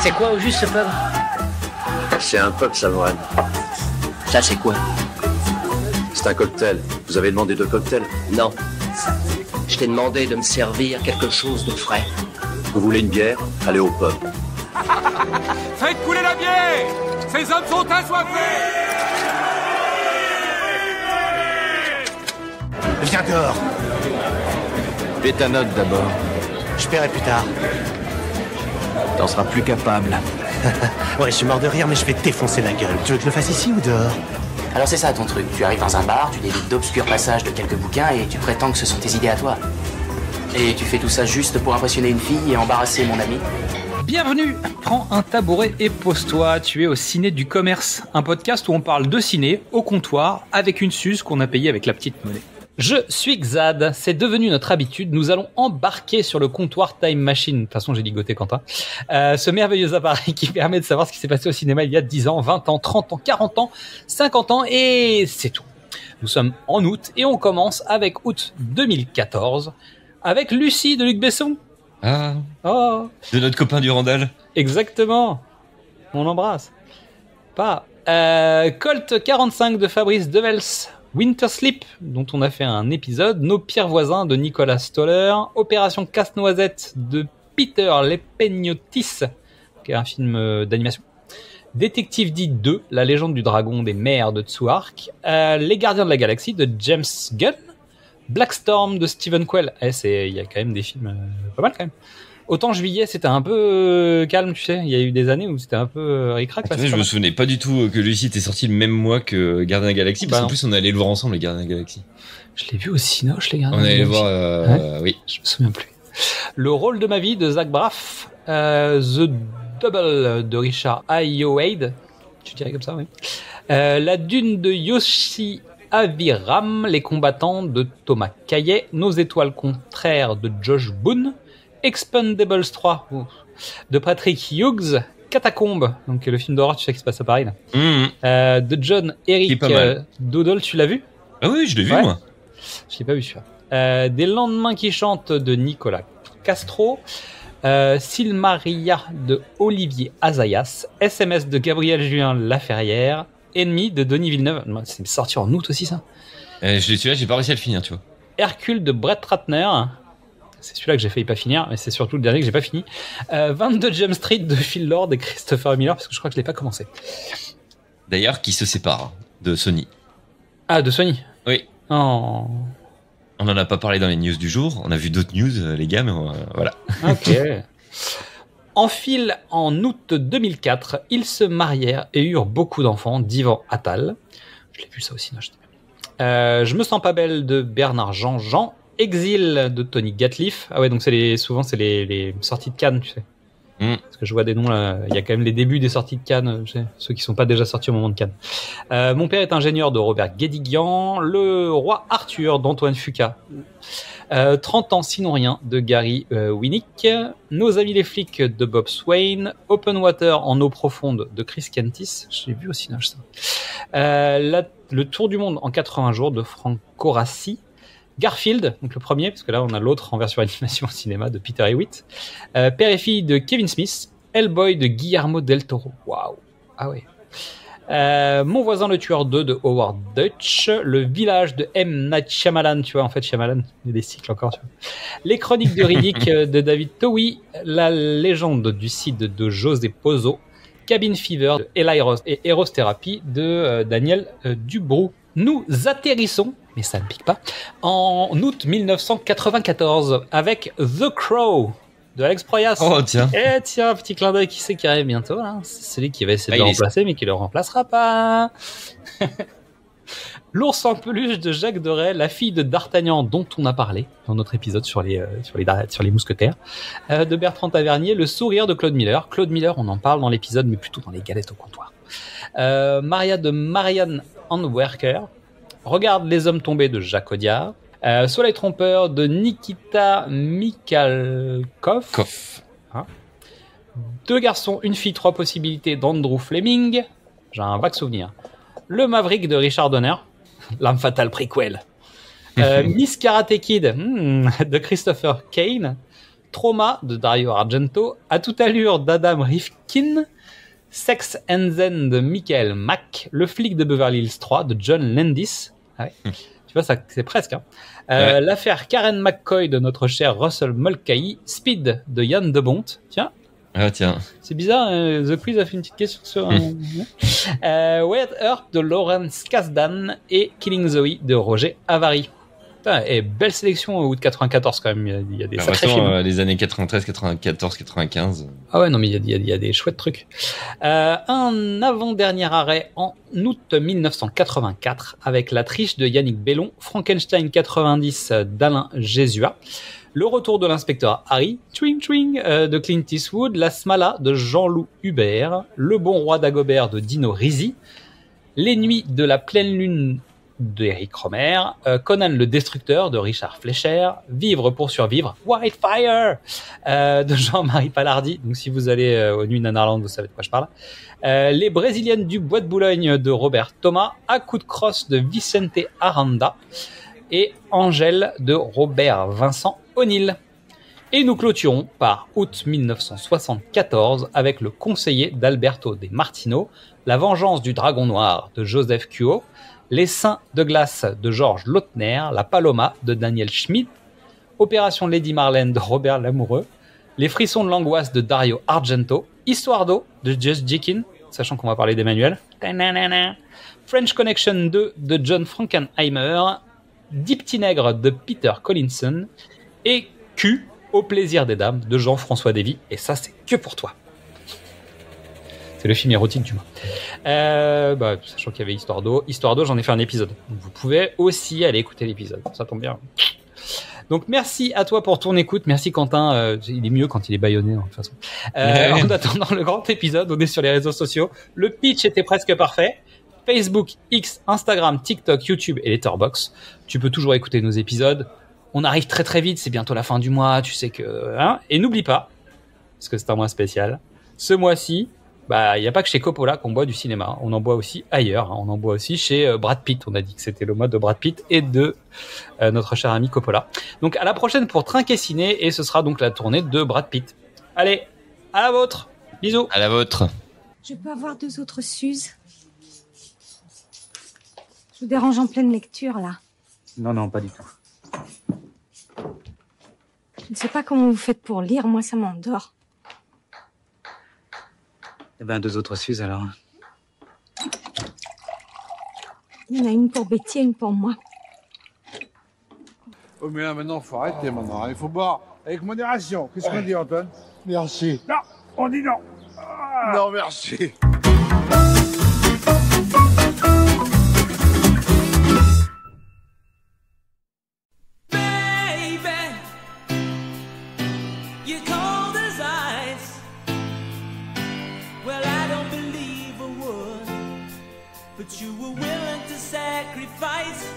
C'est quoi au juste ce pub? C'est un pub Savoine. Ça c'est quoi? C'est un cocktail. Vous avez demandé 2 cocktails? Non. Je t'ai demandé de me servir quelque chose de frais. Vous voulez une bière? Allez au pub. Faites couler la bière! Ces hommes sont assoiffés! Viens dehors. Fais ta note d'abord. Je paierai plus tard. T'en seras plus capable. Ouais, je suis mort de rire, mais je vais te défoncer la gueule. Tu veux que je le fasse ici ou dehors? Alors c'est ça ton truc, tu arrives dans un bar, tu délites d'obscurs passages de quelques bouquins et tu prétends que ce sont tes idées à toi. Et tu fais tout ça juste pour impressionner une fille et embarrasser mon ami? Bienvenue, prends un tabouret et pose-toi, tu es au Ciné du Commerce, un podcast où on parle de ciné au comptoir avec une suze qu'on a payée avec la petite monnaie. Je suis Xad, c'est devenu notre habitude, nous allons embarquer sur le comptoir Time Machine, de toute façon j'ai ligoté Quentin, ce merveilleux appareil qui permet de savoir ce qui s'est passé au cinéma il y a 10 ans, 20 ans, 30 ans, 40 ans, 50 ans et c'est tout. Nous sommes en août et on commence avec août 2014 avec Lucie de Luc Besson. Ah, Oh, de notre copain Durandal. exactement, on l'embrasse. Pas. Colt 45 de Fabrice Devels. Winter Sleep, dont on a fait un épisode, Nos pires voisins de Nicolas Stoller, Opération Casse-Noisette de Peter Lepegnotis, qui est un film d'animation, Détective D 2, La légende du dragon des mers de Tsuark, Les Gardiens de la Galaxie de James Gunn, Black Storm de Stephen Quell, il y a quand même des films pas mal quand même. Autant Juillet, c'était un peu calme, tu sais. Il y a eu des années où c'était un peu ric-rac. Tu vois, je me souvenais pas du tout que Lucie était sorti le même mois que Gardiens de la Galaxie, parce qu'en plus on allait le voir ensemble, les Gardiens de la Galaxie. Je l'ai vu au Cinoche, les gars. On allait le voir, oui. Je me souviens plus. Le rôle de ma vie de Zach Braff, The Double de Richard Ayoade, tu dirais comme ça, oui. La Dune de Yoshi Aviram, Les combattants de Thomas Caillet, Nos étoiles contraires de Josh Boone, Expendables 3 de Patrick Hughes, Catacombe, donc le film d'horreur, tu sais qu'il se passe à Paris là. De John Eric Dodol, tu l'as vu? Ah oui, je l'ai vu moi. Je l'ai pas vu celui-là. Des lendemains qui chantent de Nicolas Castro, Silmaria de Olivier Azayas, SMS de Gabriel Julien Laferrière, Ennemi de Denis Villeneuve. C'est sorti en août aussi ça. Celui-là, j'ai pas réussi à le finir, tu vois. Hercule de Brett Ratner. C'est celui-là que j'ai failli pas finir, mais c'est surtout le dernier que j'ai pas fini. 22 Jump Street de Phil Lord et Christopher Miller, parce que je crois que je l'ai pas commencé. D'ailleurs, qui se sépare de Sony. Ah, de Sony? Oui. Oh. On en a pas parlé dans les news du jour. On a vu d'autres news, les gars, mais voilà. Ok. En file, en août 2004, ils se marièrent et eurent beaucoup d'enfants d'Ivan Attal. Je l'ai vu ça aussi, non, Je me sens pas belle de Bernard Jean-Jean. Exil de Tony Gatliff. Ah ouais, donc souvent c'est les sorties de Cannes, tu sais. Parce que je vois des noms là, il y a quand même les débuts des sorties de Cannes, tu sais, ceux qui sont pas déjà sortis au moment de Cannes. Mon père est ingénieur de Robert Guédiguian, Le roi Arthur d'Antoine Fuqua. 30 ans sinon rien de Gary Winnick, Nos amis les flics de Bob Swain, Open Water en eau profonde de Chris Kentis, je l'ai vu aussi, ça. Le tour du monde en 80 jours de Franco Rassi, Garfield, donc le premier, parce que là on a l'autre en version animation au cinéma de Peter Hewitt, Père et fille de Kevin Smith, Hellboy de Guillermo del Toro, waouh, ah ouais. Mon voisin le tueur 2 de Howard Deutsch, Le village de M. Night Shyamalan, tu vois, en fait Shyamalan, il y a des cycles encore, tu vois. Les chroniques de Riddick de David Towie, La légende du Cid de José Pozo, Cabin Fever de Eli Roth et Eros Therapy de Daniel Dubroux. Nous atterrissons, mais ça ne pique pas, en août 1994 avec The Crow de Alex Proyas. Oh tiens. Et tiens, petit clin d'œil, qui sait qui arrive bientôt là. C'est celui qui va essayer de le remplacer, mais qui le remplacera pas. L'ours en peluche de Jacques Deray, la fille de D'Artagnan dont on a parlé dans notre épisode sur les mousquetaires, de Bertrand Tavernier, Le sourire de Claude Miller. Claude Miller, on en parle dans l'épisode, mais plutôt dans les galettes au comptoir. Maria de Marianne Handwerker, Regarde les hommes tombés de Jacques Audiard, Soleil trompeur de Nikita Mikhalkov, hein. Deux garçons, une fille, trois possibilités d'Andrew Fleming, j'ai un vague souvenir. Le Maverick de Richard Donner, L'âme fatale prequel. Miss Karate Kid de Christopher Kane, Trauma de Dario Argento, À toute allure d'Adam Rifkin, Sex and Zen de Michael Mack, Le flic de Beverly Hills 3 de John Landis. Ah ouais. Tu vois, ça, c'est presque. Hein. Ouais. L'affaire Karen McCoy de notre cher Russell Mulcahy, Speed de Yann Debont. Tiens. Ah tiens. C'est bizarre, The Quiz a fait une petite question sur Wyatt Earp de Lawrence Kasdan et Killing Zoe de Roger Avary. Putain, et belle sélection au août 94 quand même, il y a des sacrés films. Les années 93, 94, 95. Ah ouais, non mais il y a des chouettes trucs. Un avant-dernier arrêt en août 1984 avec La triche de Yannick Bellon, Frankenstein 90 d'Alain Jésua, Le retour de l'inspecteur Harry, Twing Twing de Clint Eastwood, La Smala de Jean-Loup Hubert, Le bon roi d'Agobert de Dino Risi, Les nuits de la pleine lune d'Éric Romer, Conan le Destructeur de Richard Fleischer, Vivre pour survivre, Whitefire de Jean-Marie Palardi. Donc si vous allez aux Nuits Nanarland, vous savez de quoi je parle. Les Brésiliennes du Bois de Boulogne de Robert Thomas, À coup de crosse de Vicente Aranda et Angèle de Robert Vincent O'Neill. Et nous clôturons par août 1974 avec Le conseiller d'Alberto De Martino, La vengeance du dragon noir de Joseph Cuo, Les seins de glace de Georges Lautner, La Paloma de Daniel Schmidt, Opération Lady Marlène de Robert Lamoureux, Les frissons de l'angoisse de Dario Argento, Histoire d'eau de Just Jikin, sachant qu'on va parler d'Emmanuel, French Connection 2 de John Frankenheimer, Dix petits nègres de Peter Collinson et Q, Au plaisir des dames de Jean-François Davy. Et ça, c'est que pour toi. C'est le film érotique du mois. Sachant qu'il y avait Histoire d'eau. Histoire d'eau, j'en ai fait un épisode. Donc vous pouvez aussi aller écouter l'épisode. Ça tombe bien. Donc merci à toi pour ton écoute. Merci Quentin. Il est mieux quand il est bâillonné, de toute façon. En attendant le grand épisode, on est sur les réseaux sociaux. Le pitch était presque parfait. Facebook, X, Instagram, TikTok, YouTube et Letterboxd. Tu peux toujours écouter nos épisodes. On arrive très très vite. C'est bientôt la fin du mois. Tu sais que... Et n'oublie pas, parce que c'est un mois spécial, ce mois-ci, il n'y a pas que chez Coppola qu'on boit du cinéma. On en boit aussi ailleurs. On en boit aussi chez Brad Pitt. On a dit que c'était le mois de Brad Pitt et de notre cher ami Coppola. Donc à la prochaine pour Trinquer Ciné. Et ce sera donc la tournée de Brad Pitt. Allez, à la vôtre. Bisous. À la vôtre. Je peux avoir 2 autres Suzes? Je vous dérange en pleine lecture, là? Non, pas du tout. Je ne sais pas comment vous faites pour lire. Moi, ça m'endort. Eh ben, 2 autres Suzes, alors. Il y en a une pour Betty et une pour moi. Oh, mais là, maintenant, faut arrêter, maintenant. Il faut boire avec modération. Qu'est-ce qu'on dit, Antoine? Merci. Non, on dit non. Ah. Non, merci. But you were willing to sacrifice.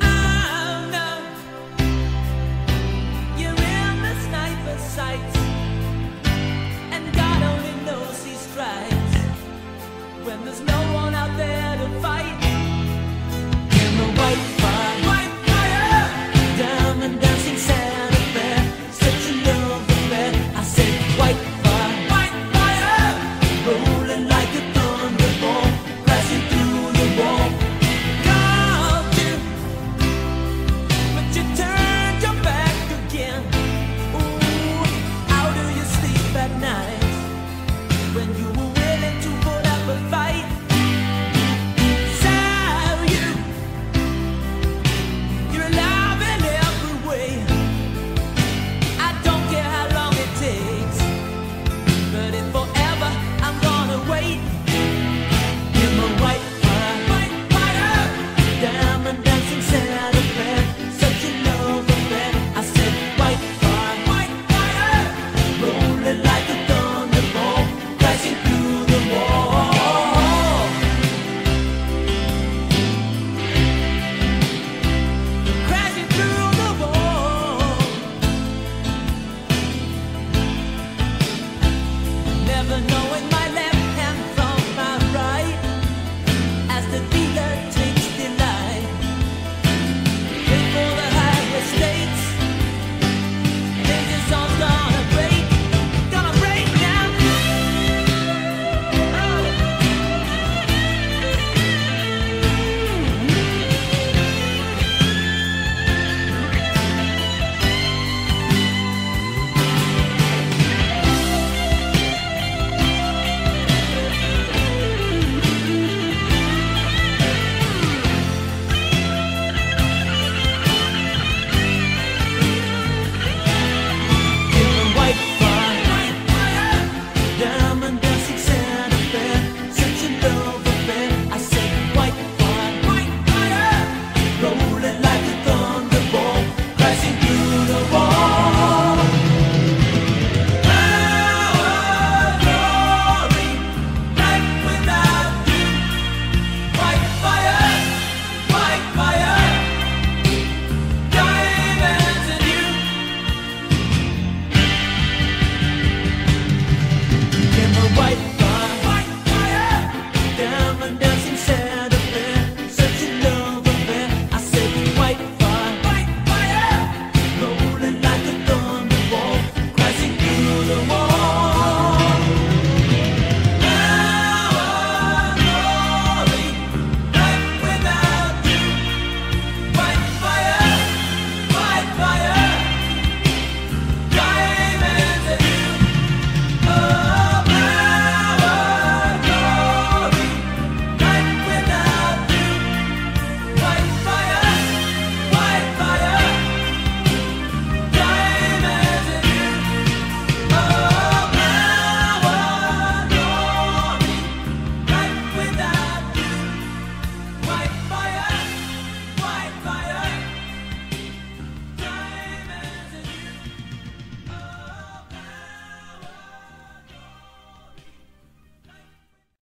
I know you're in the sniper's sights, and God only knows he strikes when there's no one out there to fight. In the white fire, diamond dancing Santa Fe, such a love affair. I said white fire, rolling like a thunderbolt. When you